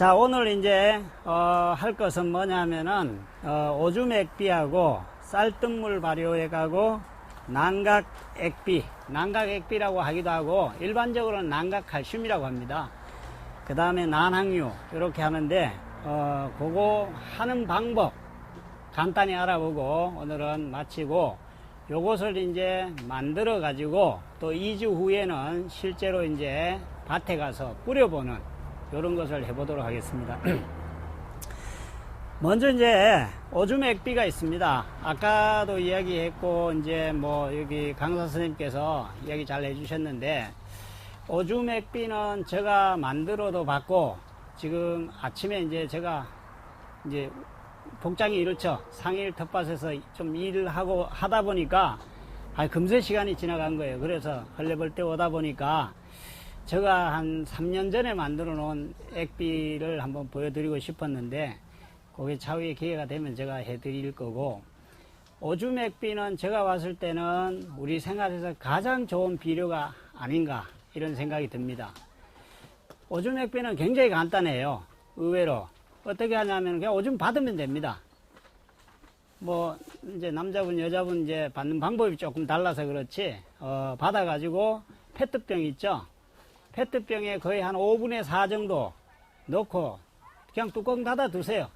자, 오늘 이제 할 것은 뭐냐면은 오줌 액비하고 쌀뜨물 발효액하고 난각 액비라고 하기도 하고 일반적으로는 난각 칼슘이라고 합니다. 그 다음에 난항유 이렇게 하는데 그거 하는 방법 간단히 알아보고 오늘은 마치고 요것을 이제 만들어 가지고 또 2주 후에는 실제로 이제 밭에 가서 뿌려보는 이런 것을 해보도록 하겠습니다. 먼저 이제 오줌 액비가 있습니다. 아까도 이야기했고 이제 뭐 여기 강사 선생님께서 이야기 잘 해주셨는데 오줌 액비는 제가 만들어도 봤고 지금 아침에 이제 제가 이제 복장이 이렇죠. 상일 텃밭에서 좀 일을 하고 하다 보니까 금세 시간이 지나간 거예요. 그래서 헐레벌 때 오다 보니까 제가 한 3년 전에 만들어 놓은 액비를 한번 보여드리고 싶었는데 그게 차후에 기회가 되면 제가 해드릴 거고, 오줌 액비는 제가 봤을 때는 우리 생활에서 가장 좋은 비료가 아닌가 이런 생각이 듭니다. 오줌 액비는 굉장히 간단해요. 의외로 어떻게 하냐면 그냥 오줌 받으면 됩니다. 뭐 이제 남자분 여자분 이제 받는 방법이 조금 달라서 그렇지 받아가지고 페트병 있죠. 페트병에 거의 한 5분의 4 정도 넣고 그냥 뚜껑 닫아 두세요.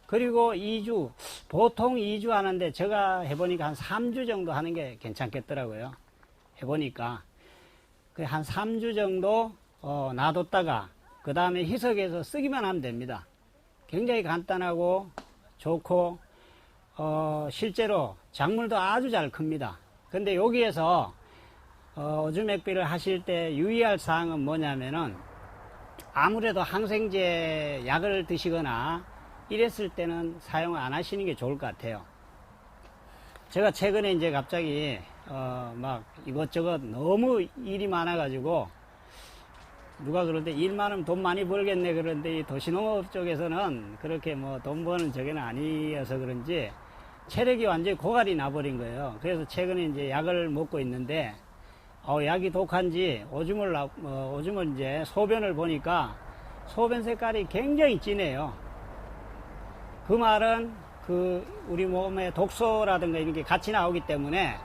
그리고 2주, 보통 2주 하는데 제가 해보니까 한 3주 정도 하는 게 괜찮겠더라고요. 해보니까 한 3주 정도 놔뒀다가 그 다음에 희석해서 쓰기만 하면 됩니다. 굉장히 간단하고 좋고 실제로 작물도 아주 잘 큽니다. 근데 여기에서 오줌 액비를 하실 때 유의할 사항은 뭐냐면은 아무래도 항생제 약을 드시거나 이랬을 때는 사용 안 하시는 게 좋을 것 같아요. 제가 최근에 이제 갑자기 막 이것저것 너무 일이 많아 가지고 누가 그런데 일 많으면 돈 많이 벌겠네 그런데 이 도시농업 쪽에서는 그렇게 뭐 돈 버는 저게는 아니어서 그런지 체력이 완전히 고갈이 나버린 거예요. 그래서 최근에 이제 약을 먹고 있는데 약이 독한지 오줌을 이제 소변을 보니까 소변 색깔이 굉장히 진해요. 그 말은 우리 몸에 독소라든가 이런 게 같이 나오기 때문에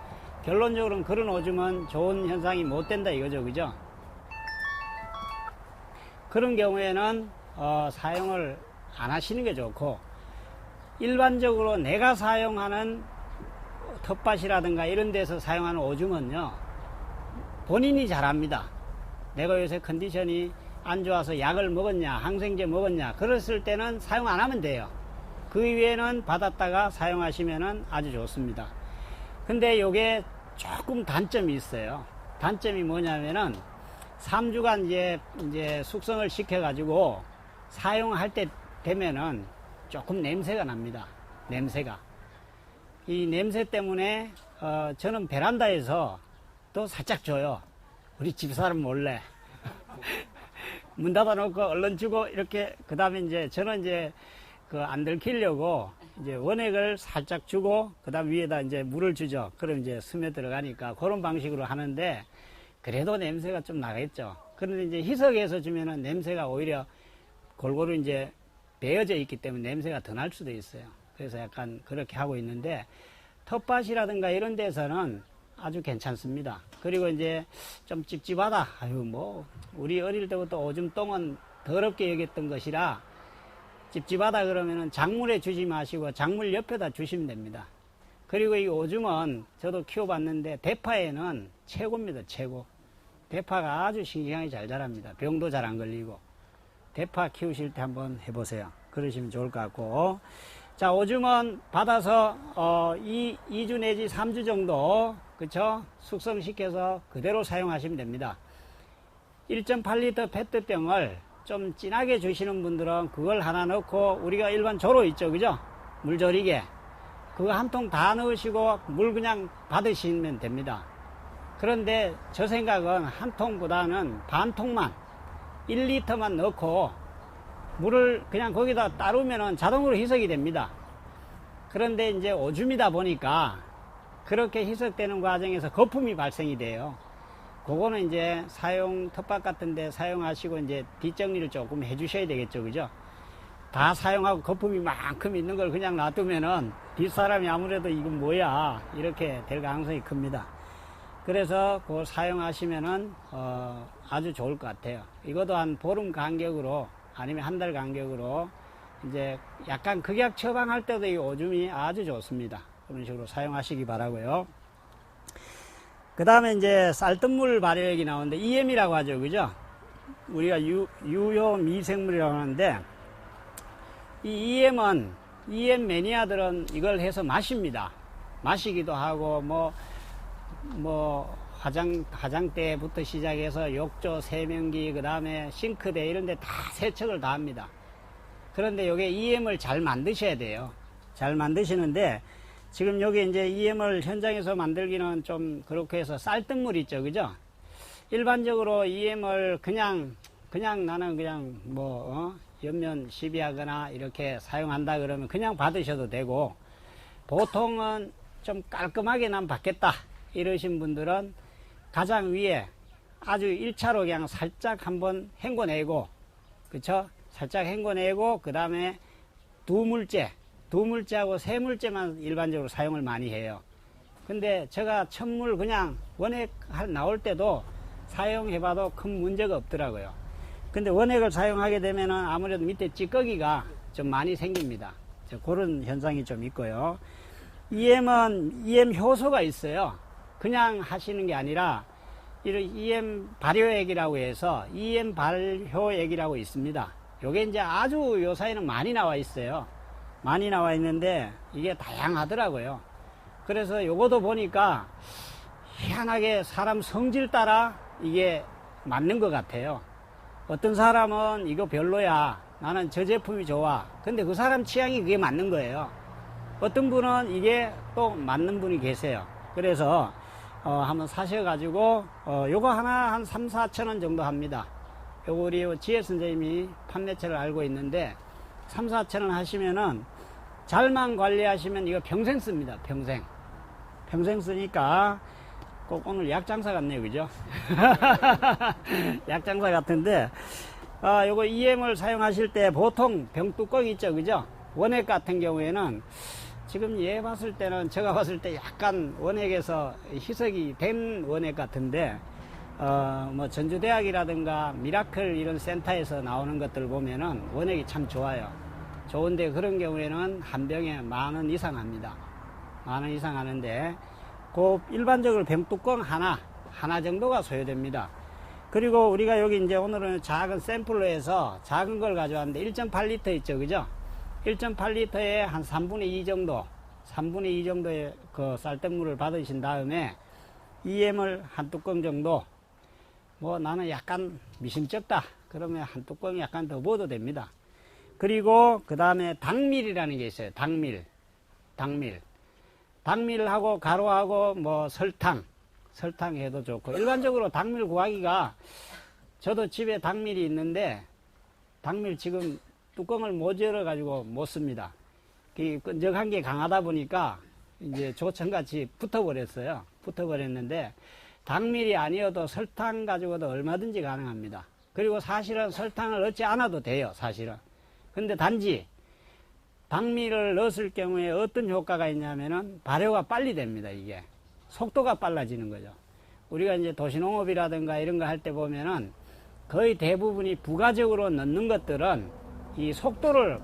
결론적으로는 그런 오줌은 좋은 현상이 못 된다 이거죠. 그죠? 그런 경우에는 사용을 안 하시는 게 좋고, 일반적으로 내가 사용하는 텃밭이라든가 이런 데서 사용하는 오줌은요 본인이 잘 압니다. 내가 요새 컨디션이 안 좋아서 약을 먹었냐 항생제 먹었냐 그랬을 때는 사용 안 하면 돼요. 그 이외에는 받았다가 사용하시면 아주 좋습니다. 근데 요게 조금 단점이 있어요. 단점이 뭐냐면은 3주간 이제 숙성을 시켜가지고 사용할 때 되면은 조금 냄새가 납니다. 냄새가. 이 냄새 때문에 저는 베란다에서 또 살짝 줘요. 우리 집사람 몰래. 문 닫아놓고 얼른 주고 이렇게 그 다음에 이제 저는 이제 안 들키려고 이제 원액을 살짝 주고 그 다음 위에다 이제 물을 주죠. 그럼 이제 스며 들어가니까 그런 방식으로 하는데 그래도 냄새가 좀 나겠죠. 그런데 이제 희석해서 주면은 냄새가 오히려 골고루 이제 배어져 있기 때문에 냄새가 더 날 수도 있어요. 그래서 약간 그렇게 하고 있는데 텃밭이라든가 이런 데서는 아주 괜찮습니다. 그리고 이제 좀 찝찝하다. 뭐 우리 어릴 때부터 오줌 똥은 더럽게 여겼던 것이라 찝찝하다 그러면은 작물에 주지 마시고 작물 옆에다 주시면 됩니다. 그리고 이 오줌은 저도 키워봤는데 대파에는 최고입니다. 최고. 대파가 아주 싱싱하게 잘 자랍니다. 병도 잘 안 걸리고. 대파 키우실 때 한번 해보세요. 그러시면 좋을 것 같고. 자, 오줌은 받아서 2주 내지 3주 정도 그쵸? 숙성시켜서 그대로 사용하시면 됩니다. 1.8리터 페트병을 좀 진하게 주시는 분들은 그걸 하나 넣고 우리가 일반 조로 있죠. 그죠? 물 절이게 그거 한 통 다 넣으시고 물 그냥 받으시면 됩니다. 그런데 저 생각은 한 통보다는 반 통만 1리터만 넣고 물을 그냥 거기다 따르면 자동으로 희석이 됩니다. 그런데 이제 오줌이다 보니까 그렇게 희석되는 과정에서 거품이 발생이 돼요. 그거는 이제 사용 텃밭 같은데 사용하시고 이제 뒷정리를 조금 해주셔야 되겠죠, 그죠? 다 사용하고 거품이 만큼 있는 걸 그냥 놔두면은 뒷사람이 아무래도 이건 뭐야 이렇게 될 가능성이 큽니다. 그래서 그걸 사용하시면은 아주 좋을 것 같아요. 이것도 한 보름 간격으로 아니면 한 달 간격으로 이제 약간 극약 처방할 때도 이 오줌이 아주 좋습니다. 그런 식으로 사용하시기 바라고요. 그 다음에 이제 쌀뜨물 발효액이 나오는데 EM이라고 하죠, 그죠? 우리가 유효 미생물이라고 하는데 이 EM 매니아들은 이걸 해서 마십니다. 마시기도 하고 뭐 화장대부터 시작해서 욕조, 세면기, 그 다음에 싱크대 이런 데 다 세척을 다 합니다. 그런데 요게 EM을 잘 만드셔야 돼요. 잘 만드시는데 지금 여기 이제 EM을 현장에서 만들기는 좀 그렇게 해서 쌀뜨물 있죠, 그죠? 일반적으로 EM을 그냥 나는 그냥 옆면 시비하거나 이렇게 사용한다 그러면 그냥 받으셔도 되고, 보통은 좀 깔끔하게 난 받겠다 이러신 분들은 가장 위에 아주 1차로 그냥 살짝 한번 헹궈내고, 그쵸? 살짝 헹궈내고 그 다음에 두 물째하고 세 물째만 일반적으로 사용을 많이 해요. 근데 제가 천물 그냥 원액 나올 때도 사용해봐도 큰 문제가 없더라고요. 근데 원액을 사용하게 되면은 아무래도 밑에 찌꺼기가 좀 많이 생깁니다. 그런 현상이 좀 있고요. EM 효소가 있어요. 그냥 하시는 게 아니라 이런 EM 발효액이라고 해서 EM 발효액이라고 있습니다. 요게 이제 아주 요사이는 많이 나와 있어요. 많이 나와 있는데 이게 다양하더라고요. 그래서 요거도 보니까 희한하게 사람 성질 따라 이게 맞는 것 같아요. 어떤 사람은 이거 별로야, 나는 저 제품이 좋아. 근데 그 사람 취향이 그게 맞는 거예요. 어떤 분은 이게 또 맞는 분이 계세요. 그래서 한번 사셔가지고 요거 하나 한 3, 4천 원 정도 합니다. 요거 우리 지혜 선생님이 판매처를 알고 있는데 3, 4천 원 하시면은 잘만 관리하시면 이거 평생 씁니다. 평생 쓰니까 꼭 오늘 약장사 같네요, 그죠? 약장사 같은데 요거 EM을 사용하실 때 보통 병뚜껑 있죠, 그죠? 원액 같은 경우에는 지금 얘 봤을 때는 제가 봤을 때 약간 원액에서 희석이 된 원액 같은데 뭐 전주대학이라든가 미라클 이런 센터에서 나오는 것들 보면은 원액이 참 좋아요. 좋은데 그런 경우에는 한 병에 10,000원 이상 합니다. 10,000원 이상 하는데 그 일반적으로 병뚜껑 하나 정도가 소요됩니다. 그리고 우리가 여기 이제 오늘은 작은 샘플로 해서 작은 걸 가져왔는데 1.8리터 있죠, 그죠? 1.8리터에 한 3분의 2 정도의 그 쌀뜨물을 받으신 다음에 EM을 한 뚜껑 정도, 뭐 나는 약간 미심쩍다 그러면 한 뚜껑 약간 더 부어도 됩니다. 그리고 그 다음에 당밀이라는 게 있어요. 당밀하고 가루하고 뭐 설탕 해도 좋고, 일반적으로 당밀 구하기가, 저도 집에 당밀이 있는데 당밀 지금 뚜껑을 못 열어 가지고 못 씁니다. 끈적한 게 강하다 보니까 이제 조청같이 붙어버렸는데 당밀이 아니어도 설탕 가지고도 얼마든지 가능합니다. 그리고 사실은 설탕을 넣지 않아도 돼요, 사실은. 근데 단지 당밀을 넣었을 경우에 어떤 효과가 있냐면은 발효가 빨리 됩니다. 이게 속도가 빨라지는 거죠. 우리가 이제 도시농업이라든가 이런 거 할 때 보면은 거의 대부분이 부가적으로 넣는 것들은 이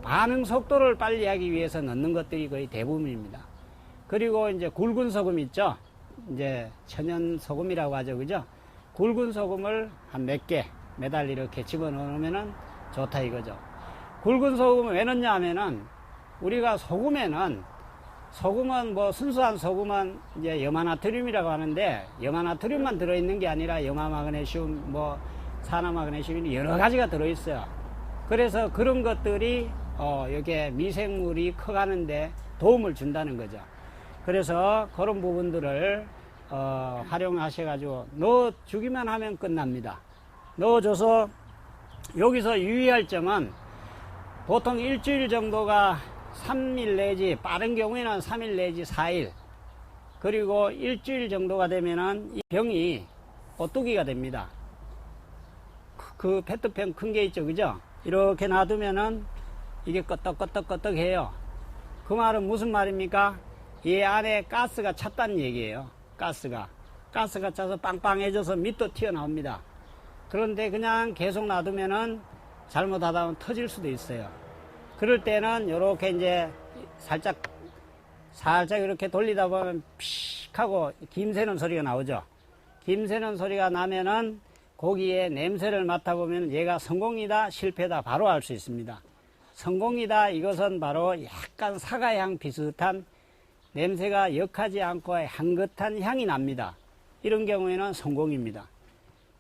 반응 속도를 빨리 하기 위해서 넣는 것들이 거의 대부분입니다. 그리고 이제 굵은 소금 있죠. 이제 천연 소금이라고 하죠, 그죠? 굵은 소금을 한 몇 개 매달 이렇게 집어넣으면은 좋다 이거죠. 굵은 소금을 왜 넣냐 하면은 우리가 소금은 뭐 순수한 소금은 이제 염화나트륨이라고 하는데, 염화나트륨만 들어있는 게 아니라 염화마그네슘, 뭐 산화마그네슘이 여러 가지가 들어있어요. 그래서 그런 것들이 이게 미생물이 커가는데 도움을 준다는 거죠. 그래서 그런 부분들을 활용하셔가지고 넣어주기만 하면 끝납니다. 넣어줘서 여기서 유의할 점은 보통 일주일 정도가 3일 내지 빠른 경우에는 3일 내지 4일, 그리고 일주일 정도가 되면은 이 병이 오뚜기가 됩니다. 그 페트병 큰 게 있죠, 그죠? 이렇게 놔두면은 이게 끄떡끄떡끄떡 해요. 그 말은 무슨 말입니까? 이 안에 가스가 찼다는 얘기예요. 가스가 차서 빵빵해져서 밑도 튀어나옵니다. 그런데 그냥 계속 놔두면은 잘못하다 보면 터질 수도 있어요. 그럴 때는 이렇게 이제 살짝 이렇게 돌리다 보면 픽 하고 김새는 소리가 나오죠. 김새는 소리가 나면은 고기의 냄새를 맡아보면 얘가 성공이다 실패다 바로 알 수 있습니다. 성공이다 이것은 바로 약간 사과향 비슷한 냄새가 역하지 않고 향긋한 향이 납니다. 이런 경우에는 성공입니다.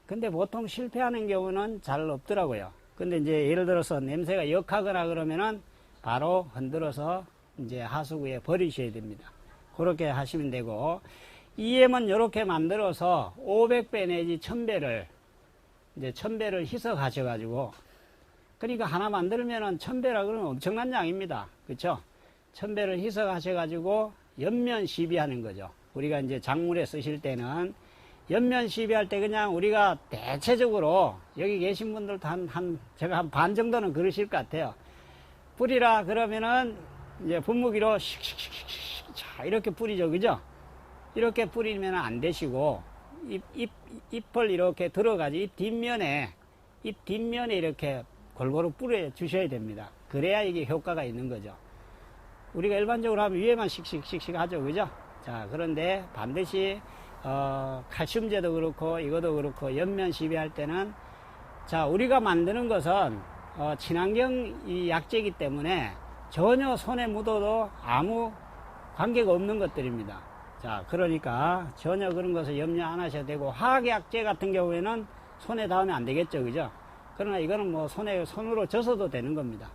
근데 보통 실패하는 경우는 잘 없더라고요. 근데 이제 예를 들어서 냄새가 역하거나 그러면은 바로 흔들어서 이제 하수구에 버리셔야 됩니다. 그렇게 하시면 되고, EM은 이렇게 만들어서 500배 내지 1000배를 이제 1000배를 희석하셔가지고, 그러니까 하나 만들면은 1000배라 그러면 엄청난 양입니다. 그쵸? 1000배를 희석하셔가지고 옆면 시비하는 거죠. 우리가 이제 작물에 쓰실 때는 옆면 시비할 때 그냥 우리가 대체적으로 여기 계신 분들도 제가 한 반 정도는 그러실 것 같아요. 뿌리라 그러면은 이제 분무기로 씩씩씩씩 자 이렇게 뿌리죠, 그죠? 이렇게 뿌리면 안 되시고 잎을 이렇게 들어가지 잎 뒷면에 이렇게 골고루 뿌려 주셔야 됩니다. 그래야 이게 효과가 있는 거죠. 우리가 일반적으로 하면 위에만 씩씩씩씩 하죠, 그죠? 자, 그런데 반드시 칼슘제도 그렇고 이것도 그렇고 옆면 시비할 때는, 자, 우리가 만드는 것은 친환경 이 약재이기 때문에 전혀 손에 묻어도 아무 관계가 없는 것들입니다. 자, 그러니까 전혀 그런 것을 염려 안 하셔도 되고, 화학약재 같은 경우에는 손에 닿으면 안 되겠죠, 그죠? 그러나 이거는 뭐 손으로 져서도 되는 겁니다.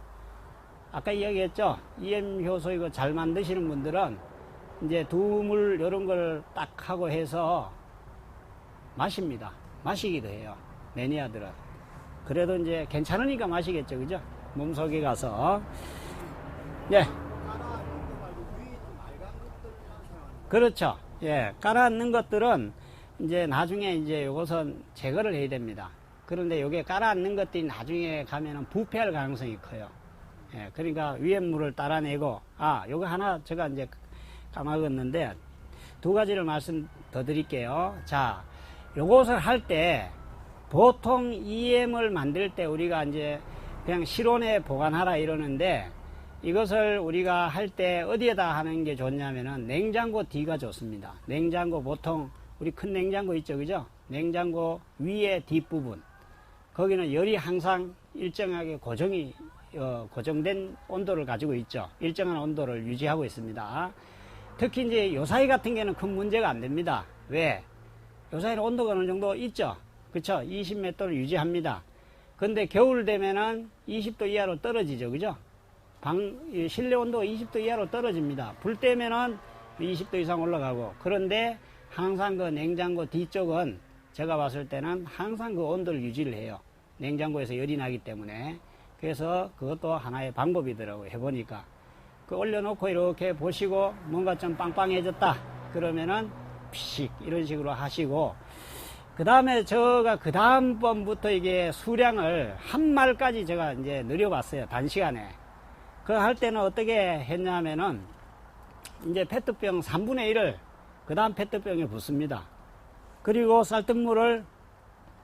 아까 이야기했죠? EM 효소 이거 잘 만드시는 분들은 이제 두물 이런 걸 딱 하고 해서 마십니다. 마시기도 해요. 매니아들은. 그래도 이제 괜찮으니까 마시겠죠, 그죠? 몸속에 가서. 예. 그렇죠. 예. 깔아앉는 것들은 이제 나중에 이제 요것은 제거를 해야 됩니다. 그런데 요게 깔아앉는 것들이 나중에 가면은 부패할 가능성이 커요. 예. 그러니까 위에 물을 따라내고, 요거 하나 제가 이제 까먹었는데 두 가지를 말씀 더 드릴게요. 자, 요것을 할 때 보통 EM을 만들 때 우리가 이제 그냥 실온에 보관하라 이러는데, 이것을 우리가 할 때 어디에다 하는 게 좋냐면은 냉장고 뒤가 좋습니다. 냉장고 보통 우리 큰 냉장고 있죠, 그죠? 냉장고 위에 뒷부분, 거기는 열이 항상 일정하게 고정된 온도를 가지고 있죠. 일정한 온도를 유지하고 있습니다. 특히 이제 요 사이 같은 경우는 큰 문제가 안 됩니다. 왜? 요 사이는 온도가 어느 정도 있죠. 그쵸? 20몇 도를 유지합니다. 근데 겨울 되면은 20도 이하로 떨어지죠, 그죠? 실내 온도가 20도 이하로 떨어집니다. 불 때면은 20도 이상 올라가고. 그런데 항상 그 냉장고 뒤쪽은 제가 봤을 때는 항상 그 온도를 유지를 해요. 냉장고에서 열이 나기 때문에. 그래서 그것도 하나의 방법이더라고요. 해보니까. 그 올려놓고 이렇게 보시고 뭔가 좀 빵빵해졌다 그러면은 피식 이런 식으로 하시고, 그 다음에 제가 그 다음번부터 이게 수량을 한 말까지 제가 이제 늘려봤어요. 단시간에. 그 할 때는 어떻게 했냐면은 이제 페트병 3분의 1을 그 다음 페트병에 붓습니다. 그리고 쌀뜨물을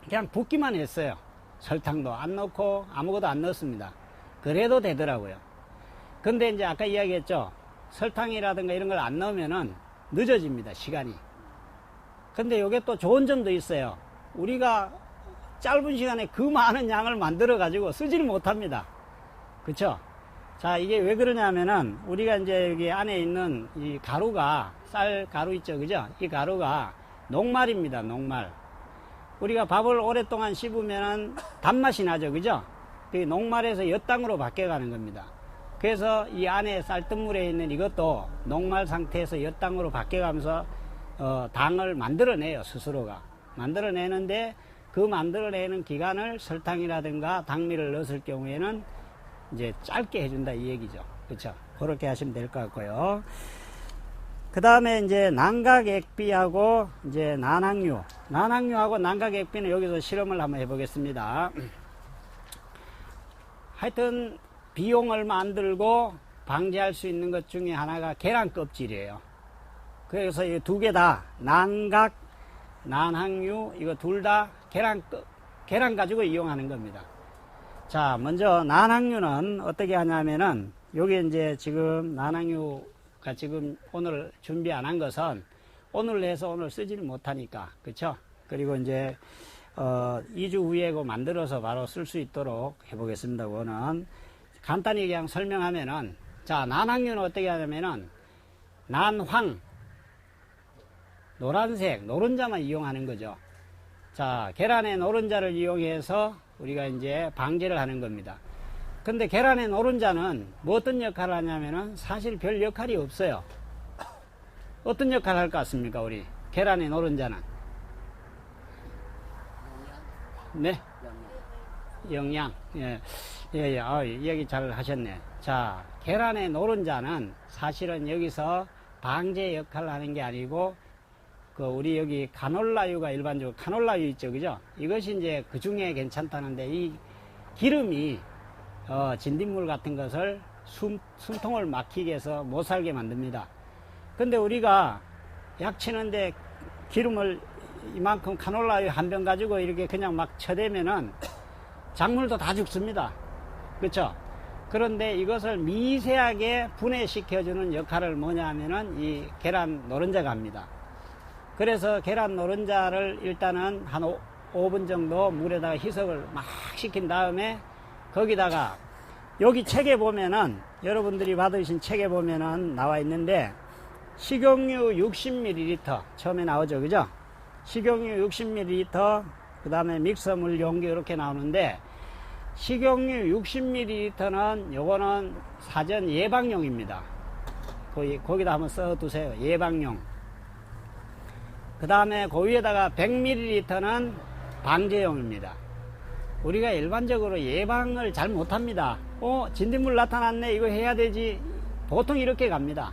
그냥 붓기만 했어요. 설탕도 안 넣고 아무것도 안 넣었습니다. 그래도 되더라고요. 근데 이제 아까 이야기했죠. 설탕이라든가 이런 걸 안 넣으면은 늦어집니다, 시간이. 근데 요게 또 좋은 점도 있어요. 우리가 짧은 시간에 그 많은 양을 만들어 가지고 쓰지를 못합니다. 그쵸? 자, 이게 왜 그러냐면은 우리가 이제 여기 안에 있는 이 가루가, 쌀 가루 있죠, 그죠? 이 가루가 녹말입니다, 녹말. 우리가 밥을 오랫동안 씹으면은 단맛이 나죠, 그죠? 그 녹말에서 엿당으로 바뀌어가는 겁니다. 그래서 이 안에 쌀뜨물에 있는 이것도 녹말 상태에서 엿당으로 바뀌어가면서 당을 만들어내요, 스스로가. 만들어내는데 그 만들어내는 기간을 설탕이라든가 당미를 넣었을 경우에는 이제 짧게 해준다 이 얘기죠. 그렇죠? 그렇게 하시면 될 것 같고요. 그 그 다음에 이제 난각액비하고 이제 난항류하고 난각액비는 여기서 실험을 한번 해보겠습니다. 하여튼 비용을 만들고 방지할 수 있는 것 중에 하나가 계란 껍질이에요. 그래서 이 두 개 다 난각, 난항류 이거 둘 다 계란 가지고 이용하는 겁니다. 자, 먼저 난항류는 어떻게 하냐면은 여기 이제 지금 난항류가 지금 오늘 준비 안 한 것은 오늘 해서 오늘 쓰지를 못하니까, 그쵸? 그리고 이제 2주 후에 만들어서 바로 쓸 수 있도록 해보겠습니다. 그거는 간단히 그냥 설명하면은, 자, 난항류는 어떻게 하냐면은 난황, 노란색 노른자만 이용하는 거죠. 자, 계란의 노른자를 이용해서 우리가 이제 방제를 하는 겁니다. 근데 계란의 노른자는 뭐 어떤 역할을 하냐면은 사실 별 역할이 없어요. 어떤 역할을 할 것 같습니까, 우리? 계란의 노른자는? 네? 영양. 예. 예, 예. 얘기 잘 하셨네. 자, 계란의 노른자는 사실은 여기서 방제 역할을 하는 게 아니고, 우리 여기 카놀라유가 일반적으로 카놀라유 있죠, 그죠? 이것이 이제 그 중에 괜찮다는데, 이 기름이, 진딧물 같은 것을 숨통을 막히게 해서 못 살게 만듭니다. 근데 우리가 약 치는데 기름을 이만큼 카놀라유 한 병 가지고 이렇게 그냥 막 쳐대면은 작물도 다 죽습니다. 그렇죠? 그런데 이것을 미세하게 분해시켜주는 역할을 뭐냐 하면은 이 계란 노른자가 합니다. 그래서 계란 노른자를 일단은 한 5분 정도 물에다가 희석을 막 시킨 다음에 거기다가 여기 책에 보면은 여러분들이 받으신 책에 보면은 나와 있는데 식용유 60ml 처음에 나오죠, 그죠? 식용유 60ml 그 다음에 믹서물 용기 이렇게 나오는데 식용유 60ml는 요거는 사전 예방용입니다. 거기다 한번 써두세요. 예방용. 그 다음에 그 위에다가 100ml는 방제용입니다. 우리가 일반적으로 예방을 잘 못합니다. 진딧물 나타났네, 이거 해야 되지. 보통 이렇게 갑니다.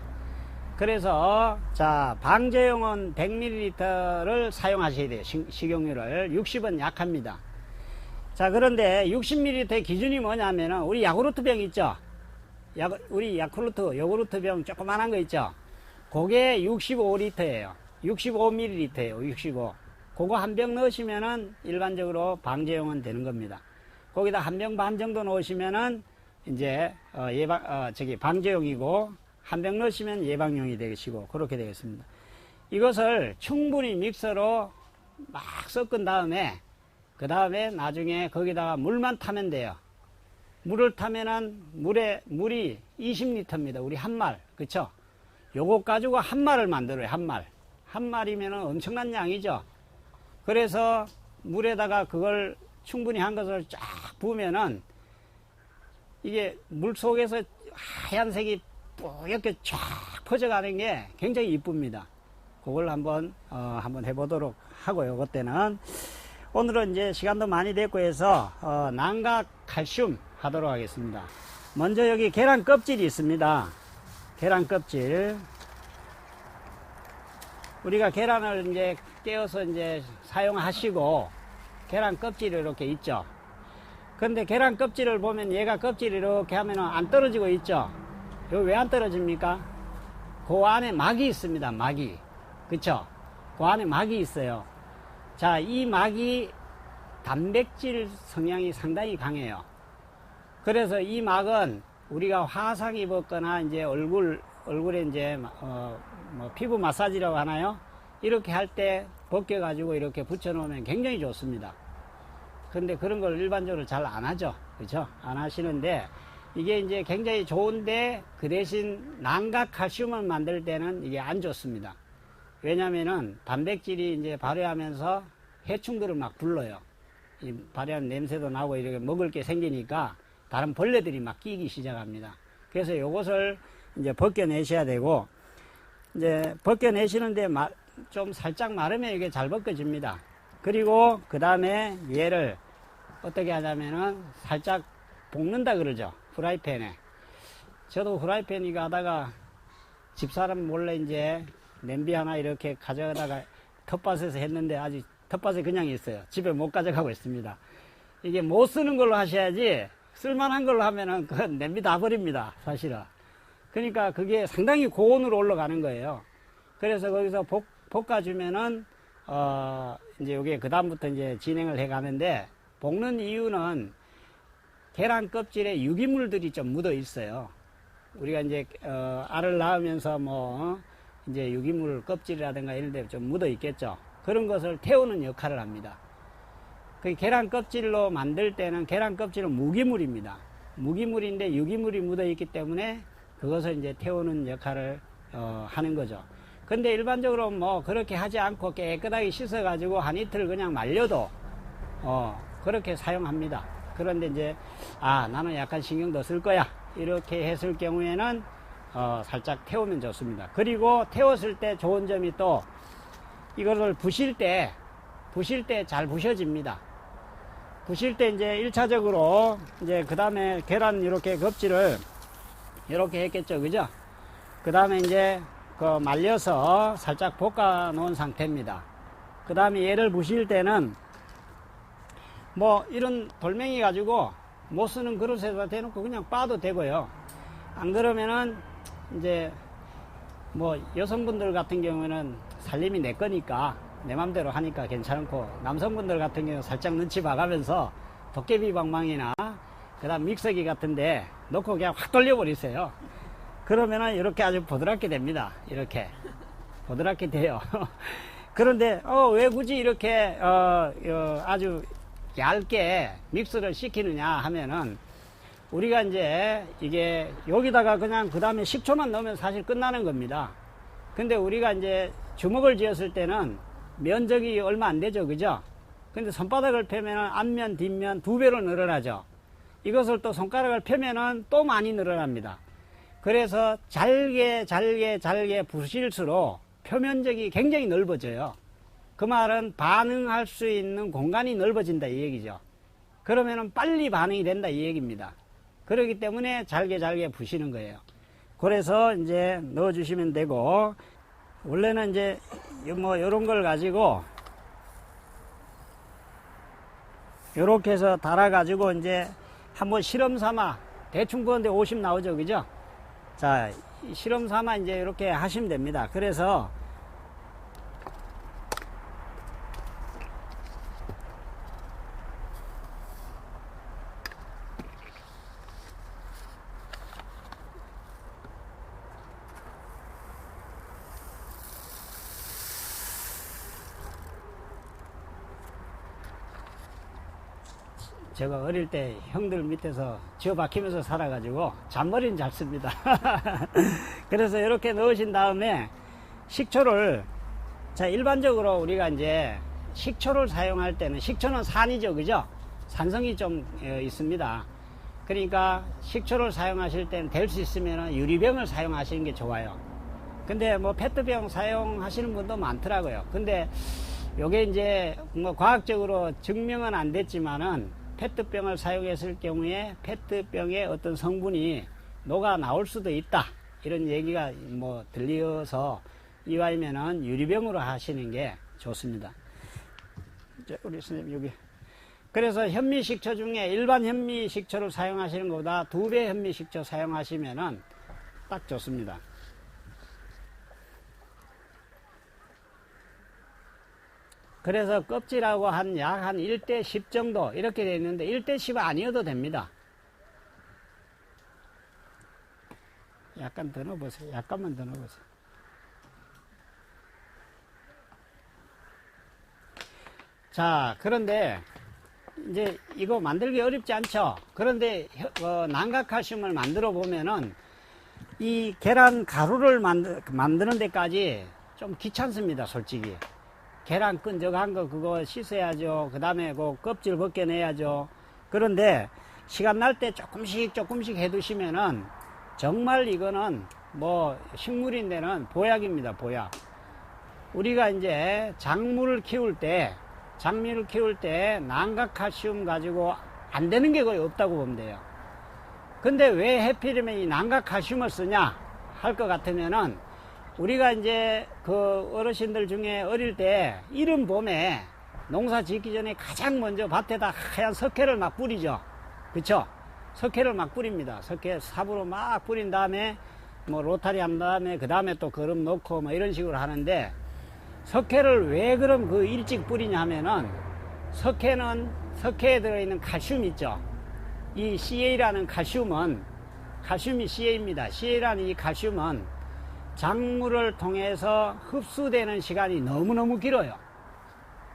그래서 자, 방제용은 100ml를 사용하셔야 돼요. 식용유를. 60은 약합니다. 자, 그런데 60ml의 기준이 뭐냐면은 우리 야구르트 병 있죠? 우리 야쿠르트 요구르트 병 조그만한 거 있죠? 그게 65L예요. 65ml예요. 65. 그거 한 병 넣으시면은 일반적으로 방제용은 되는 겁니다. 거기다 한 병 반 정도 넣으시면은 이제 방제용이고 한 병 넣으시면 예방용이 되시고 그렇게 되겠습니다. 이것을 충분히 믹서로 막 섞은 다음에 그 다음에 나중에 거기다가 물만 타면 돼요. 물을 타면은 물이 20L입니다. 우리 한 말, 그쵸? 요거 가지고 한 말을 만들어요. 한 말이면은 엄청난 양이죠. 그래서 물에다가 그걸 충분히 한 것을 쫙 부으면은 이게 물 속에서 하얀색이 뿌옇게 쫙 퍼져가는 게 굉장히 이쁩니다. 그걸 한번 해보도록 하고요. 그때는 오늘은 이제 시간도 많이 됐고 해서 난각 칼슘 하도록 하겠습니다. 먼저 여기 계란 껍질이 있습니다. 계란 껍질. 우리가 계란을 이제 깨어서 이제 사용하시고 계란 껍질이 이렇게 있죠. 근데 계란 껍질을 보면 얘가 껍질이 이렇게 하면 안 떨어지고 있죠. 여기 왜 안 떨어집니까? 그 안에 막이 있습니다. 막이. 그쵸? 그 안에 막이 있어요. 자, 이 막이 단백질 성향이 상당히 강해요. 그래서 이 막은 우리가 화상 입었거나 이제 얼굴에 이제 피부 마사지라고 하나요? 이렇게 할 때 벗겨가지고 이렇게 붙여놓으면 굉장히 좋습니다. 근데 그런 걸 일반적으로 잘 안 하죠. 그렇죠? 안 하시는데 이게 이제 굉장히 좋은데 그 대신 난각 칼슘을 만들 때는 이게 안 좋습니다. 왜냐면은 단백질이 이제 발효하면서 해충들을 막 불러요. 이 발효한 냄새도 나고 이렇게 먹을 게 생기니까 다른 벌레들이 막 끼기 시작합니다. 그래서 이것을 이제 벗겨내셔야 되고, 이제 벗겨내시는데 좀 살짝 마르면 이게 잘 벗겨집니다. 그리고 그 다음에 얘를 어떻게 하냐면은 살짝 볶는다 그러죠. 프라이팬에. 저도 프라이팬 이거 하다가 집사람 몰래 이제 냄비 하나 이렇게 가져다가 텃밭에서 했는데 아직 텃밭에 그냥 있어요. 집에 못 가져가고 있습니다. 이게 못 쓰는 걸로 하셔야지 쓸만한 걸로 하면은 그 냄비 다 버립니다. 사실은. 그러니까 그게 상당히 고온으로 올라가는 거예요. 그래서 거기서 볶아주면은 이제 요게 그 다음부터 이제 진행을 해 가는데, 볶는 이유는 계란 껍질에 유기물들이 좀 묻어 있어요. 우리가 이제 알을 낳으면서 뭐 이제 유기물 껍질이라든가 이런 데 좀 묻어 있겠죠. 그런 것을 태우는 역할을 합니다. 그 계란 껍질로 만들 때는 계란 껍질은 무기물입니다. 무기물인데 유기물이 묻어 있기 때문에 그것을 이제 태우는 역할을 하는 거죠. 근데 일반적으로 뭐 그렇게 하지 않고 깨끗하게 씻어 가지고 한 이틀 그냥 말려도 그렇게 사용합니다. 그런데 이제 나는 약간 신경 더 쓸 거야 이렇게 했을 경우에는 살짝 태우면 좋습니다. 그리고 태웠을 때 좋은 점이 또 이거를 부실 때 잘 부셔집니다. 부실 때 이제 1차적으로 이제 그 다음에 계란 이렇게 껍질을 이렇게 했겠죠, 그죠? 그 다음에 이제 그 말려서 살짝 볶아 놓은 상태입니다. 그 다음에 얘를 부실 때는 뭐 이런 돌멩이 가지고 못 쓰는 그릇에다 대놓고 그냥 빠도 되고요. 안 그러면은 이제 뭐 여성분들 같은 경우에는 살림이 내 거니까 내 맘대로 하니까 괜찮고, 남성분들 같은 경우는 살짝 눈치 봐가면서 도깨비 방망이나 그 다음 믹서기 같은데 넣고 그냥 확 돌려버리세요. 그러면은 이렇게 아주 보드랍게 됩니다. 이렇게 보드랍게 돼요. 그런데 왜 굳이 이렇게 아주 얇게 믹스를 시키느냐 하면은, 우리가 이제 이게 여기다가 그냥 그 다음에 식초만 넣으면 사실 끝나는 겁니다. 근데 우리가 이제 주먹을 쥐었을 때는 면적이 얼마 안 되죠, 그죠? 근데 손바닥을 펴면은 앞면 뒷면 2배로 늘어나죠. 이것을 또 손가락을 펴면은 또 많이 늘어납니다. 그래서 잘게 부실수록 표면적이 굉장히 넓어져요. 그 말은 반응할 수 있는 공간이 넓어진다 이 얘기죠. 그러면은 빨리 반응이 된다 이 얘기입니다. 그렇기 때문에 잘게 부시는 거예요. 그래서 이제 넣어 주시면 되고, 원래는 이제 뭐 요런 걸 가지고 요렇게 해서 달아 가지고 이제 한번 실험 삼아, 대충 그런데 50 나오죠, 그죠? 자, 실험 삼아 이제 이렇게 하시면 됩니다. 그래서 제가 어릴 때 형들 밑에서 쥐어 박히면서 살아가지고 잔머리는 잘 씁니다. 그래서 이렇게 넣으신 다음에 식초를, 자, 일반적으로 우리가 이제 식초를 사용할 때는, 식초는 산이죠, 그죠? 산성이 좀 있습니다. 그러니까 식초를 사용하실 때는 될 수 있으면 유리병을 사용하시는 게 좋아요. 근데 뭐 페트병 사용하시는 분도 많더라고요. 근데 요게 이제 뭐 과학적으로 증명은 안 됐지만은, 페트병을 사용했을 경우에 페트병의 어떤 성분이 녹아 나올 수도 있다, 이런 얘기가 뭐 들려서 이와이면은 유리병으로 하시는 게 좋습니다. 우리 선생님 여기. 그래서 현미식초 중에 일반 현미식초를 사용하시는 것보다 2배 현미식초 사용하시면은 딱 좋습니다. 그래서 껍질하고 약 한 1대 10 정도 이렇게 되어 있는데, 1대 10 아니어도 됩니다. 약간 더 넣어보세요. 약간만 더 넣어보세요. 자, 그런데 이제 이거 만들기 어렵지 않죠? 그런데 난각칼슘을 만들어 보면은 이 계란 가루를 만드는 데까지 좀 귀찮습니다, 솔직히. 계란 끈적한 거 그거 씻어야죠. 그 다음에 그 껍질 벗겨내야죠. 그런데 시간 날 때 조금씩 해두시면은 정말 이거는 뭐 식물인데는 보약입니다, 보약. 우리가 이제 작물을 키울 때 난각칼슘 가지고 안 되는 게 거의 없다고 보면 돼요. 근데 왜 해필이면 이 난각칼슘을 쓰냐 할 것 같으면은, 우리가 이제 그 어르신들 중에 어릴 때 이른 봄에 농사 짓기 전에 가장 먼저 밭에다 하얀 석회를 막 뿌리죠. 그쵸? 석회를 막 뿌립니다. 석회 삽으로 막 뿌린 다음에 뭐 로타리 한 다음에 그 다음에 또 거름 넣고 뭐 이런 식으로 하는데, 석회를 왜 그럼 그 일찍 뿌리냐 하면은, 석회는 석회에 들어있는 칼슘 있죠. 이 CA라는 칼슘이 CA입니다. CA라는 이 칼슘은 작물을 통해서 흡수되는 시간이 너무너무 길어요.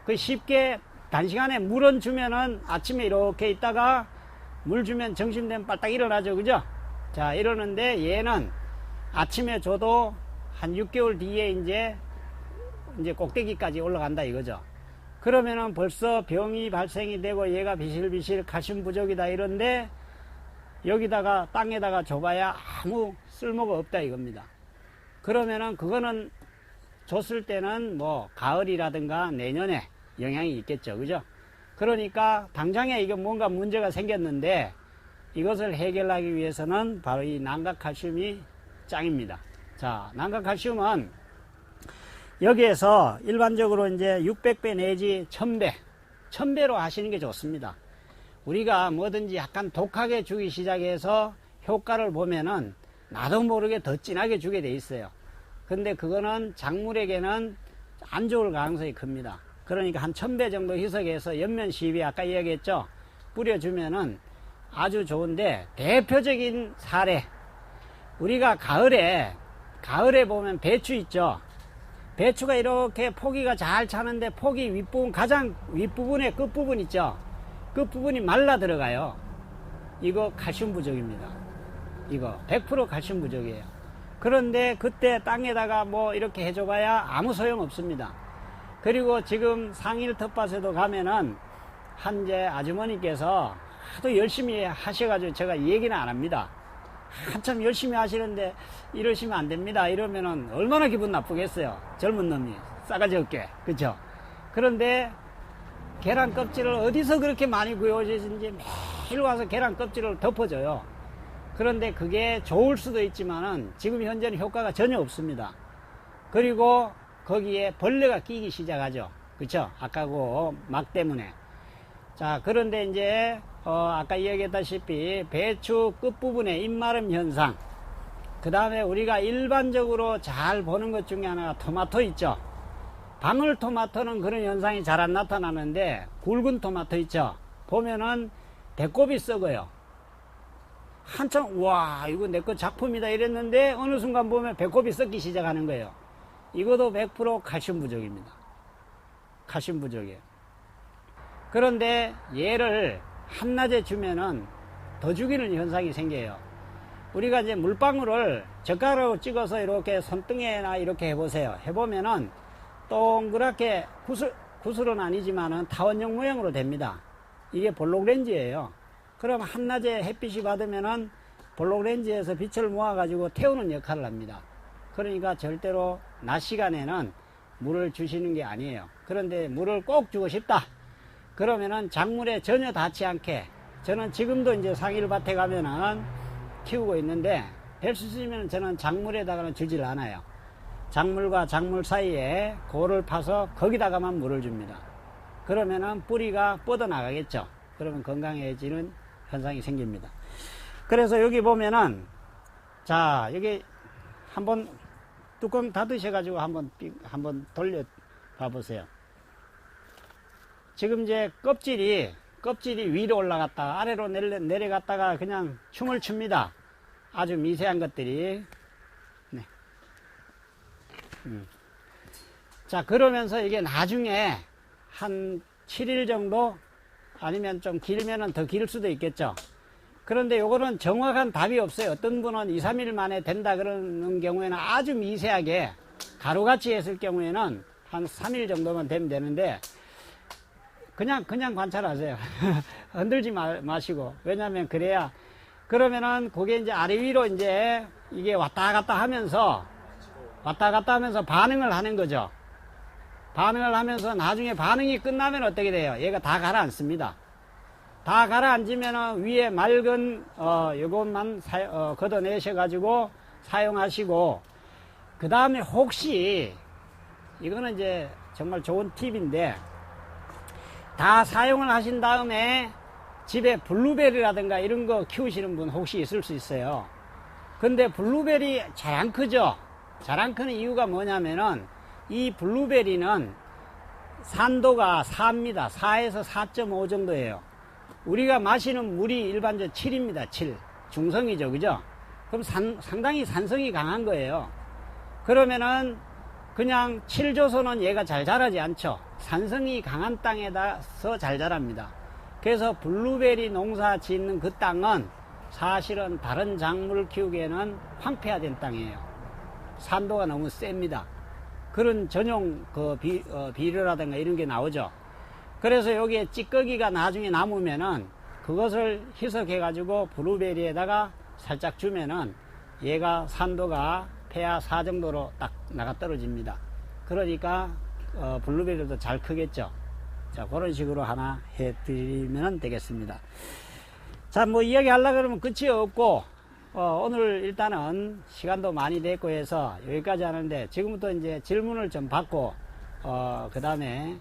그 쉽게 단시간에 물은 주면은 아침에 이렇게 있다가 물 주면 점심되면 빨딱 일어나죠. 그죠? 자, 이러는데 얘는 아침에 줘도 한 6개월 뒤에 이제 꼭대기까지 올라간다 이거죠. 그러면은 벌써 병이 발생이 되고 얘가 비실비실 칼슘 부족이다 이런데, 여기다가 땅에다가 줘봐야 아무 쓸모가 없다 이겁니다. 그러면은 그거는 줬을 때는 뭐 가을이라든가 내년에 영향이 있겠죠. 그죠? 그러니까 당장에 이게 뭔가 문제가 생겼는데, 이것을 해결하기 위해서는 바로 이 난각칼슘이 짱입니다. 자, 난각칼슘은 여기에서 일반적으로 이제 600배 내지 1000배로 하시는 게 좋습니다. 우리가 뭐든지 약간 독하게 주기 시작해서 효과를 보면은 나도 모르게 더 진하게 주게 돼 있어요. 근데 그거는 작물에게는 안 좋을 가능성이 큽니다. 그러니까 한 1000배 정도 희석해서 연면 시비 아까 이야기했죠. 뿌려주면은 아주 좋은데, 대표적인 사례, 우리가 가을에 보면 배추 있죠. 배추가 이렇게 포기가 잘 차는데 포기 윗부분, 가장 윗부분에 끝부분 있죠. 끝부분이 말라 들어가요. 이거 칼슘 부족입니다. 이거 100% 칼슘 부족이에요. 그런데 그때 땅에다가 뭐 이렇게 해줘봐야 아무 소용 없습니다. 그리고 지금 상일 텃밭에도 가면은 한제 아주머니께서 하도 열심히 하셔가지고 제가 얘기는 안 합니다. 한참 열심히 하시는데 이러시면 안 됩니다. 이러면은 얼마나 기분 나쁘겠어요. 젊은 놈이 싸가지 없게. 그쵸? 그런데 계란 껍질을 어디서 그렇게 많이 구워주신지 매일 와서 계란 껍질을 덮어줘요. 그런데 그게 좋을 수도 있지만은 지금 현재는 효과가 전혀 없습니다. 그리고 거기에 벌레가 끼기 시작하죠. 그쵸? 아까 그 막 때문에. 자, 그런데 이제 아까 이야기했다시피 배추 끝부분에 잎마름 현상, 그 다음에 우리가 일반적으로 잘 보는 것 중에 하나가 토마토 있죠. 방울토마토는 그런 현상이 잘 안 나타나는데, 굵은 토마토 있죠. 보면은 배꼽이 썩어요. 한참 와 이거 내 거 작품이다 이랬는데 어느 순간 보면 배꼽이 썩기 시작하는 거예요. 이것도 100% 칼슘 부족입니다. 칼슘 부족이에요. 그런데 얘를 한낮에 주면은 더 죽이는 현상이 생겨요. 우리가 이제 물방울을 젓가락으로 찍어서 이렇게 손등에나 이렇게 해보세요. 해보면은 동그랗게 구슬은 아니지만은 타원형 모양으로 됩니다. 이게 볼록렌즈예요. 그럼 한낮에 햇빛이 받으면은 볼록렌즈에서 빛을 모아가지고 태우는 역할을 합니다. 그러니까 절대로 낮 시간에는 물을 주시는 게 아니에요. 그런데 물을 꼭 주고 싶다. 그러면은 작물에 전혀 닿지 않게, 저는 지금도 이제 상일밭에 가면은 키우고 있는데 될 수 있으면 저는 작물에다가는 주질 않아요. 작물과 작물 사이에 골을 파서 거기다가만 물을 줍니다. 그러면은 뿌리가 뻗어나가겠죠. 그러면 건강해지는 현상이 생깁니다. 그래서 여기 보면은, 자, 여기 한번 뚜껑 닫으셔가지고 한번 돌려 봐보세요. 지금 이제 껍질이 위로 올라갔다가 아래로 내려갔다가 그냥 춤을 춥니다. 아주 미세한 것들이. 네. 자, 그러면서 이게 나중에 한 7일 정도, 아니면 좀 길면은 더 길 수도 있겠죠. 그런데 요거는 정확한 답이 없어요. 어떤 분은 2, 3일 만에 된다 그러는 경우에는 아주 미세하게 가루같이 했을 경우에는 한 3일 정도만 되면 되는데, 그냥 관찰하세요. 흔들지 마시고. 왜냐면 그래야, 그러면은 그게 이제 아래 위로 이제 이게 왔다 갔다 하면서 반응을 하는 거죠. 반응을 하면서 나중에 반응이 끝나면 어떻게 돼요? 얘가 다 가라앉습니다. 다 가라앉으면 위에 맑은 요것만 걷어내셔 가지고 사용하시고, 그 다음에 혹시, 이거는 이제 정말 좋은 팁인데, 다 사용을 하신 다음에 집에 블루베리라든가 이런 거 키우시는 분 혹시 있을 수 있어요. 근데 블루베리 잘 안 크죠? 잘 안 크는 이유가 뭐냐면은, 이 블루베리는 산도가 4입니다. 4에서 4.5 정도예요. 우리가 마시는 물이 일반적으로 7입니다. 7. 중성이죠. 그죠? 그럼 상당히 산성이 강한 거예요. 그러면은 그냥 7조선은 얘가 잘 자라지 않죠. 산성이 강한 땅에다서 잘 자랍니다. 그래서 블루베리 농사 짓는 그 땅은 사실은 다른 작물 키우기에는 황폐화된 땅이에요. 산도가 너무 셉니다. 그런 전용 비료라든가 이런 게 나오죠. 그래서 여기에 찌꺼기가 나중에 남으면은 그것을 희석해 가지고 블루베리에다가 살짝 주면은 얘가 산도가 폐하 4 정도로 딱 나가 떨어집니다. 그러니까 블루베리도 잘 크겠죠. 자, 그런 식으로 하나 해드리면 되겠습니다. 자, 뭐 이야기 하려고 그러면 끝이 없고, 오늘 일단은 시간도 많이 됐고 해서 여기까지 하는데, 지금부터 이제 질문을 좀 받고, 그 다음에,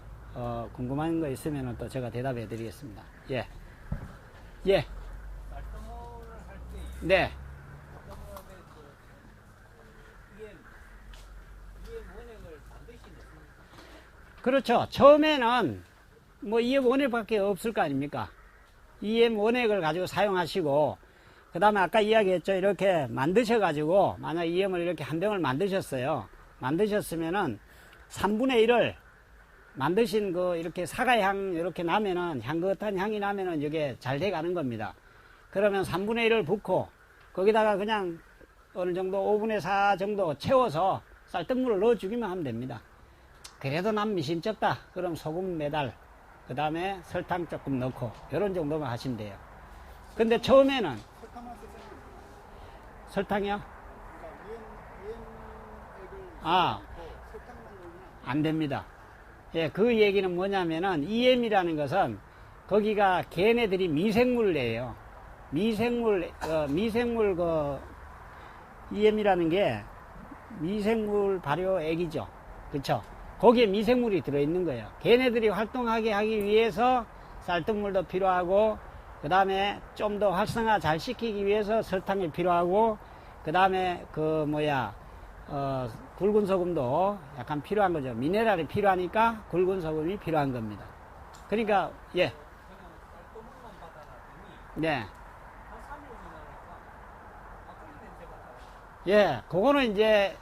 궁금한 거 있으면 또 제가 대답해 드리겠습니다. 예. 예. 네. 그렇죠. 처음에는 뭐 EM 원액밖에 없을 거 아닙니까? EM 원액을 가지고 사용하시고, 그 다음에 아까 이야기했죠. 이렇게 만드셔가지고, 만약 EM을 이렇게 한 병을 만드셨어요. 만드셨으면은 3분의 1을 만드신 이렇게 사과향 이렇게 나면은, 향긋한 향이 나면은 이게 잘 돼가는 겁니다. 그러면 3분의 1을 붓고, 거기다가 그냥 어느 정도 5분의 4 정도 채워서 쌀뜨물을 넣어주기만 하면 됩니다. 그래도 난 미심쩍다. 그럼 소금 매달, 그 다음에 설탕 조금 넣고, 이런 정도만 하시면 돼요. 근데 처음에는, 설탕이요? 안 됩니다. 예, 그 얘기는 뭐냐면은, EM이라는 것은, 거기가 걔네들이 미생물이에요. 미생물, EM이라는 게 미생물 발효액이죠. 그쵸? 거기에 미생물이 들어있는 거예요. 걔네들이 활동하게 하기 위해서 쌀뜨물도 필요하고, 그 다음에 좀 더 활성화 잘 시키기 위해서 설탕이 필요하고, 그 다음에 굵은 소금도 약간 필요한 거죠. 미네랄이 필요하니까 굵은 소금이 필요한 겁니다. 그러니까, 예. 네. 예, 그거는 이제,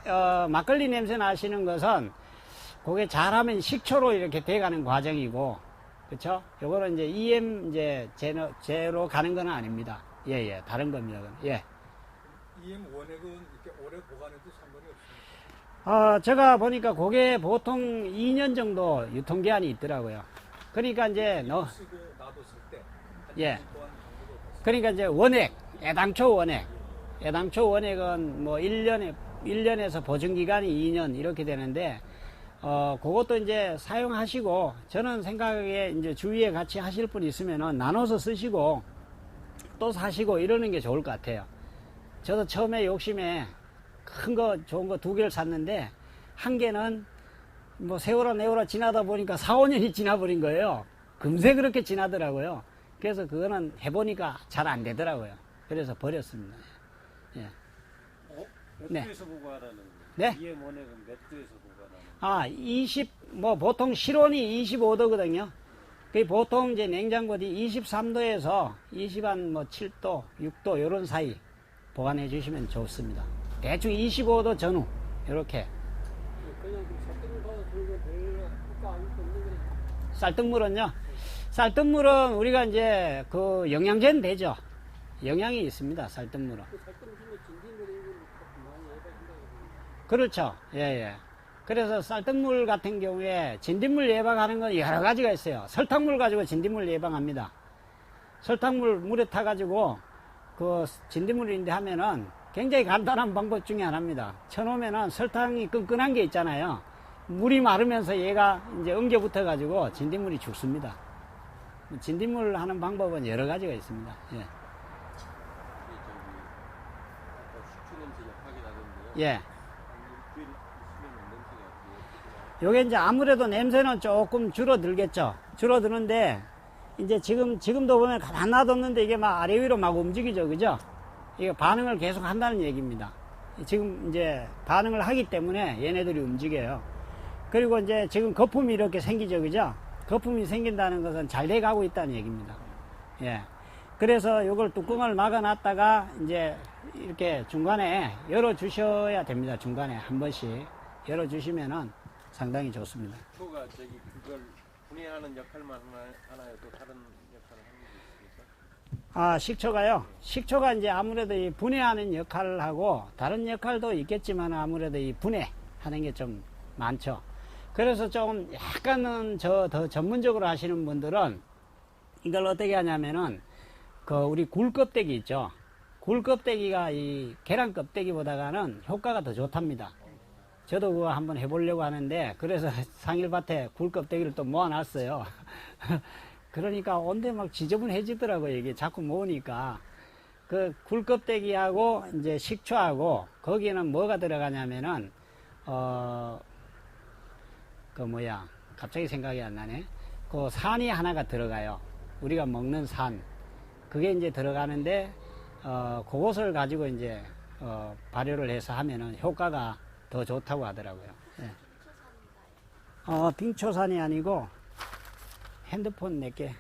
막걸리 냄새 나시는 것은, 그게 잘하면 식초로 이렇게 돼가는 과정이고, 그쵸? 요거는 이제 EM 제로 가는 건 아닙니다. 예, 예, 다른 겁니다. 예. EM 원액은 이렇게 오래 보관해도 상관이 없습니다. 제가 보니까 그게 보통 2년 정도 유통기한이 있더라고요. 그러니까 이제 쓰고 놔뒀을 때. 예. 그러니까 이제 원액, 애당초 원액은 뭐 1년에서 보증기간이 2년 이렇게 되는데, 그것도 이제 사용하시고, 저는 생각에 이제 주위에 같이 하실 분 있으면은 나눠서 쓰시고, 또 사시고 이러는 게 좋을 것 같아요. 저도 처음에 욕심에 큰 거, 좋은 거 2개를 샀는데, 한 개는 뭐 세월아 지나다 보니까 4, 5년이 지나버린 거예요. 금세 그렇게 지나더라고요. 그래서 그거는 해보니까 잘 안 되더라고요. 그래서 버렸습니다. 예. 몇 도에서 보관하는 거예요? 네? EM 원액은 몇 도에서 보관하는 거예요? 보통 실온이 25도거든요. 그 보통 이제 냉장고이 23도에서 7도, 6도, 요런 사이 보관해 주시면 좋습니다. 대충 25도 전후, 요렇게. 그냥 쌀뜨물 받아 들고 별 효과 안 없는 거예요? 쌀뜨물은요? 쌀뜨물은 우리가 이제 영양제는 되죠. 영양이 있습니다, 쌀뜨물은. 쌀뜨물 중에 진딧물 이런 거 많이 예방한다고. 그렇죠. 예, 예. 그래서 쌀뜨물 같은 경우에 진딧물 예방하는 건 여러 가지가 있어요. 설탕물 가지고 진딧물 예방합니다. 설탕물 물에 타가지고 진딧물인데 하면은 굉장히 간단한 방법 중에 하나입니다. 쳐놓으면은 설탕이 끈끈한 게 있잖아요. 물이 마르면서 얘가 이제 엉겨 붙어가지고 진딧물이 죽습니다. 진딧물 하는 방법은 여러 가지가 있습니다. 예. 식초 냄새 약하게 나던데요. 예. 요게 이제 아무래도 냄새는 조금 줄어들겠죠. 줄어드는데, 이제 지금도 보면 가만 놔뒀는데 이게 막 아래 위로 막 움직이죠. 그죠? 이게 반응을 계속 한다는 얘기입니다. 지금 이제 반응을 하기 때문에 얘네들이 움직여요. 그리고 이제 지금 거품이 이렇게 생기죠. 그죠? 거품이 생긴다는 것은 잘 돼가고 있다는 얘기입니다. 예. 그래서 요걸 뚜껑을 막아 놨다가 이제 이렇게 중간에 열어 주셔야 됩니다. 중간에 한 번씩 열어 주시면은 상당히 좋습니다. 식초가 그걸 분해하는 역할만 하나요? 또 다른 역할을 하는 게 있습니까? 아, 식초가요? 식초가 이제 아무래도 이 분해하는 역할을 하고 다른 역할도 있겠지만 아무래도 이 분해하는 게 좀 많죠. 그래서 좀 약간은 더 전문적으로 하시는 분들은 이걸 어떻게 하냐면은 우리 굴 껍데기 있죠. 굴 껍데기가 이 계란 껍데기보다는 효과가 더 좋답니다. 저도 그거 한번 해보려고 하는데 그래서 상일밭에 굴 껍데기를 또 모아놨어요. 그러니까 온데 막 지저분해지더라고요. 이게 자꾸 모으니까. 그 굴 껍데기하고 이제 식초하고 거기에는 뭐가 들어가냐면은 갑자기 생각이 안 나네. 그 산이 하나가 들어가요. 우리가 먹는 산. 그게 이제 들어가는데 그것을 가지고 이제 발효를 해서 하면은 효과가 더 좋다고 하더라고요. 예. 빙초산이 아니고 핸드폰 내게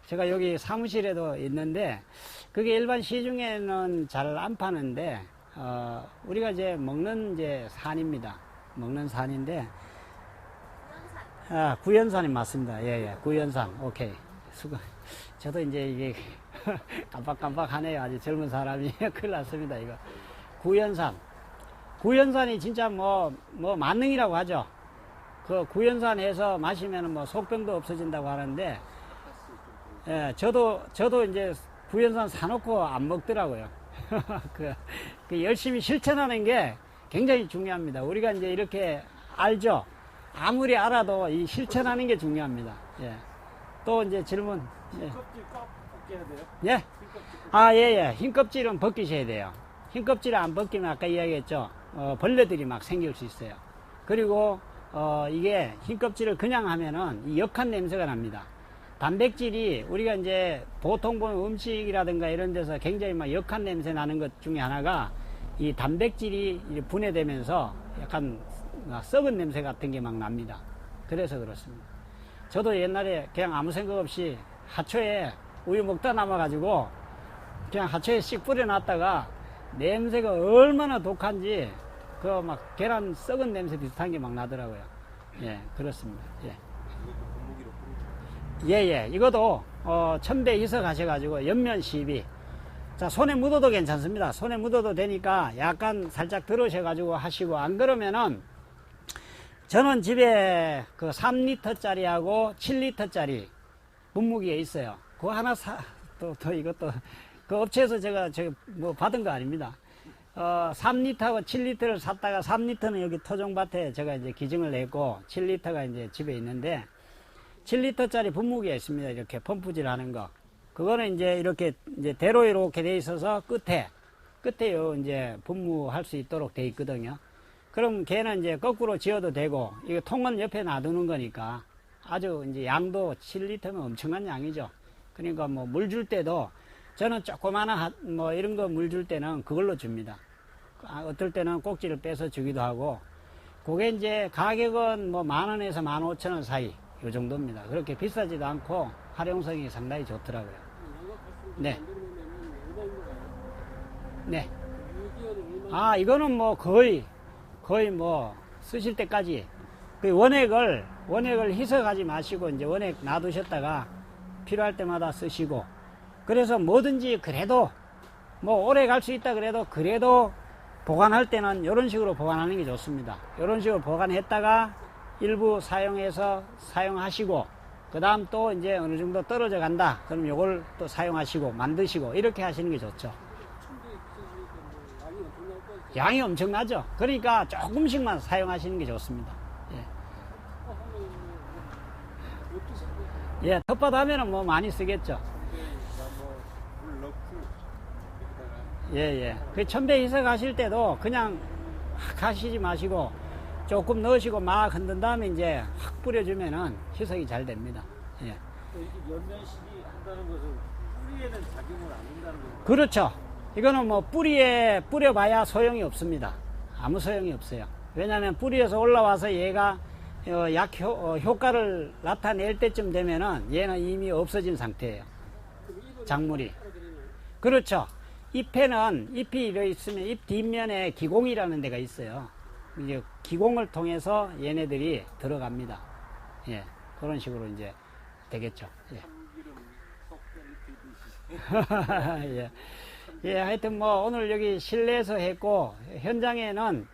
제가 여기 사무실에도 있는데 그게 일반 시중에는 잘 안 파는데 우리가 이제 먹는 이제 산입니다. 먹는 산인데 구연산이 맞습니다. 예, 구연산. 오케이. 수고. 저도 이제 이게 깜빡깜빡하네요. 아주 젊은 사람이 큰일 났습니다. 이거 구연산. 구연산이 진짜 만능이라고 하죠. 그 구연산에서 마시면 뭐 속병도 없어진다고 하는데, 예, 저도 이제 구연산 사놓고 안 먹더라고요. 그 열심히 실천하는 게 굉장히 중요합니다. 우리가 이제 이렇게 알죠. 아무리 알아도 이 실천하는 게 중요합니다. 예. 또 이제 질문. 예. 껍질 꽉 벗겨야 돼요? 예? 예. 흰 껍질은 벗기셔야 돼요. 흰 껍질을 안 벗기면 아까 이야기했죠. 벌레들이 막 생길 수 있어요. 그리고 이게 흰 껍질을 그냥 하면은 이 역한 냄새가 납니다. 단백질이 우리가 이제 보통 보면 음식이라든가 이런 데서 굉장히 막 역한 냄새 나는 것 중에 하나가 이 단백질이 분해되면서 약간 썩은 냄새 같은 게 막 납니다. 그래서 그렇습니다. 저도 옛날에 그냥 아무 생각 없이 하초에 우유 먹다 남아가지고 그냥 하초에 씩 뿌려놨다가 냄새가 얼마나 독한지 그 막 계란 썩은 냄새 비슷한 게 막 나더라고요. 예, 그렇습니다. 예. 예. 이것도 첨배 희석 하셔가지고 옆면 시비. 자, 손에 묻어도 괜찮습니다. 손에 묻어도 되니까 약간 살짝 들으셔가지고 하시고, 안 그러면은 저는 집에 그 3리터짜리하고 7리터짜리 분무기에 있어요. 그거 하나 또 이것도 그 업체에서 제가 뭐 받은 거 아닙니다. 3리터하고 7리터를 샀다가 3리터는 여기 토종밭에 제가 이제 기증을 냈고 7리터가 이제 집에 있는데 7리터짜리 분무기가 있습니다. 이렇게 펌프질 하는 거. 그거는 이제 이렇게 이제 대로 이렇게 돼 있어서 끝에 이제 분무할 수 있도록 돼 있거든요. 그럼 걔는 이제 거꾸로 지어도 되고, 이거 통은 옆에 놔두는 거니까 아주 이제 양도 7리터면 엄청난 양이죠. 그러니까 뭐 물 줄 때도 저는 조그마한 뭐 이런 거 물 줄 때는 그걸로 줍니다. 어떨 때는 꼭지를 빼서 주기도 하고, 그게 이제 가격은 뭐 10,000원에서 15,000원 사이 요 정도입니다. 그렇게 비싸지도 않고 활용성이 상당히 좋더라고요. 네. 네. 아, 이거는 뭐 거의 뭐 쓰실 때까지 그 원액을 희석하지 마시고 이제 원액 놔두셨다가 필요할 때마다 쓰시고, 그래서 뭐든지 그래도 뭐 오래 갈 수 있다 그래도 보관할 때는 이런 식으로 보관하는 게 좋습니다. 이런 식으로 보관했다가 일부 사용해서 사용하시고, 그 다음 또 이제 어느 정도 떨어져 간다 그럼 요걸 또 사용하시고 만드시고 이렇게 하시는 게 좋죠. 양이 엄청나죠. 그러니까 조금씩만 사용하시는 게 좋습니다. 예, 텃밭 하면은 뭐 많이 쓰겠죠. 예. 그 첨배 희석 하실 때도 그냥 가시지 마시고 조금 넣으시고 막 흔든 다음에 이제 확 뿌려주면은 희석이 잘 됩니다. 예. 또 이렇게 연면식이 한다는 것은 뿌리에는 작용을 안 한다는 거죠. 그렇죠. 이거는 뭐 뿌리에 뿌려봐야 소용이 없습니다. 아무 소용이 없어요. 왜냐하면 뿌리에서 올라와서 얘가 효과를 나타낼 때쯤 되면은 얘는 이미 없어진 상태예요. 작물이. 그렇죠. 잎에는 잎이 이렇게 있으면 잎 뒷면에 기공이라는 데가 있어요. 이제 기공을 통해서 얘네들이 들어갑니다. 예. 그런 식으로 이제 되겠죠. 예. 예. 예, 하여튼 뭐 오늘 여기 실내에서 했고 현장에는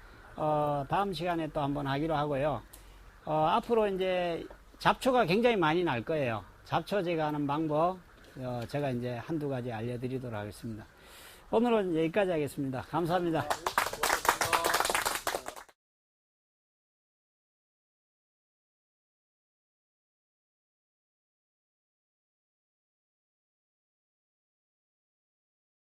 다음 시간에 또 한번 하기로 하고요. 앞으로 이제 잡초가 굉장히 많이 날 거예요. 잡초 제거하는 방법 제가 이제 한두 가지 알려드리도록 하겠습니다. 오늘은 여기까지 하겠습니다. 감사합니다.